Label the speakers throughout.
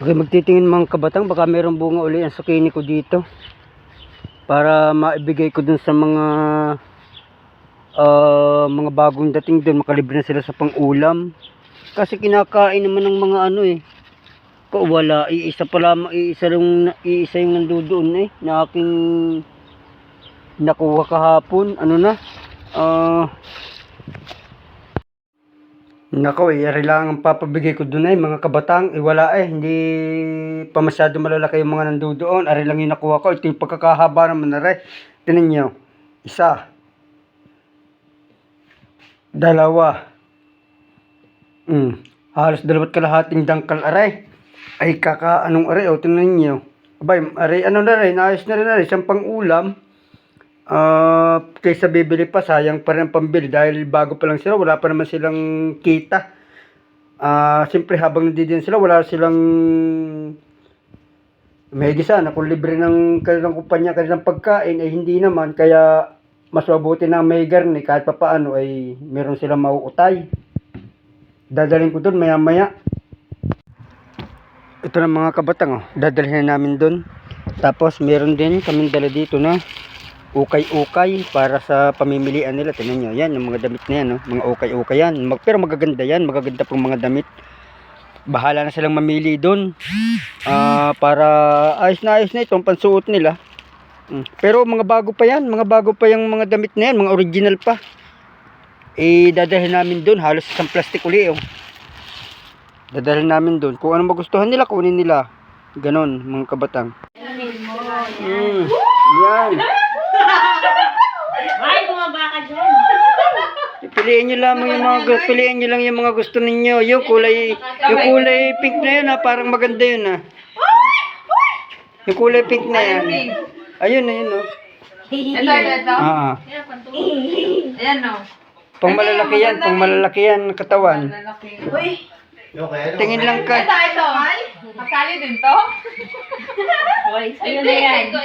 Speaker 1: Okay, magtitingin mga kabatang, baka mayroong bunga uli ang sukini ko dito para maibigay ko dun sa mga bagong dating dun, makalibre na sila sa pang-ulam. Kasi kinakain naman ng mga ano eh. Wala, iisa yung nandoon eh, na aking nakuha kahapon. Ano na? Nako, yari lang ang papabigay ko dun ay mga kabatang. Wala eh, hindi pa masyado malalaki yung mga nandoon. Ari lang yung nakuha ko. Ito yung pagkakahaba naman na rin. Tinan nyo. Isa. Dalawa. Halos dalawat kalahating dangkal aray. Ay anong aray. O, tinan nyo. Abay, aray, ano na rin. Naayos na rin aray. Isang pang-ulam. Kaysa bibili pa, sayang pa rin ang pambili dahil bago pa lang sila, wala pa naman silang kita. Siyempre habang nandiyan sila, wala silang may gisa na kung libre ng kanilang kumpanya, kanilang pagkain ay hindi naman, kaya mas mabuti na may garni kahit papaano ay meron silang mauutay. Dadalhin ko doon maya maya. Ito na mga kabatang, dadalhin na namin doon. Tapos meron din kaming dala dito na ukay-ukay para sa pamimilian nila. Tingnan nyo, yan, yung mga damit na yan, no? Mga ukay-ukay yan. Pero magaganda yan, magaganda pong mga damit. Bahala na silang mamili doon. Para ayos na itong pansuot nila. Pero mga bago pa yan, mga bago pa yung mga damit na yan, mga original pa. Dadalhin namin doon, halos isang plastic uli, oh. Dadalhin namin doon. Kung ano magustuhan nila, kunin nila. Ganon, mga kabatang. Yan.
Speaker 2: Ay, bumaba ka dyan.
Speaker 1: Piliin nyo lang yung mga gusto ninyo. Yung kulay pink na yun, parang maganda yun, Yung kulay pink na yan. Ayun, oh.
Speaker 2: Ito. Ayan, no.
Speaker 1: Pang malalaki yan katawan.
Speaker 2: Uy.
Speaker 1: Tingin lang ka.
Speaker 2: Ito. Masali din to? Sa'yo na yan.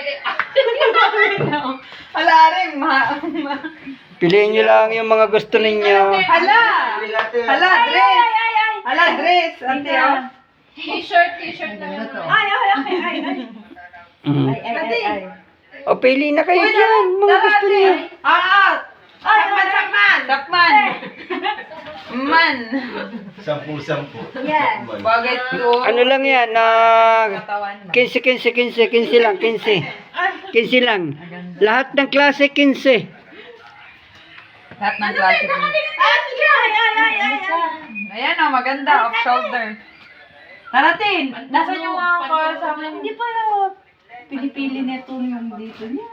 Speaker 2: Hala rin,
Speaker 1: Piliin nyo lang yung mga gusto ninyo.
Speaker 2: Hala, dress. Ante, oh. T-shirt na yun. Ay.
Speaker 1: O, pili na kayo dyan. Mga gusto niyo.
Speaker 2: Sakman. Man.
Speaker 3: 10.
Speaker 2: Yes. Bagay to.
Speaker 1: Ano lang yan, 15 lang, 15 lang. Lahat ng klase, 15.
Speaker 2: Lahat ng klase. Ayan, oh, maganda. Off shoulder. Narating. Nasaan yung mga kasama? Hindi pala. Pili-pili nito yung dito niya.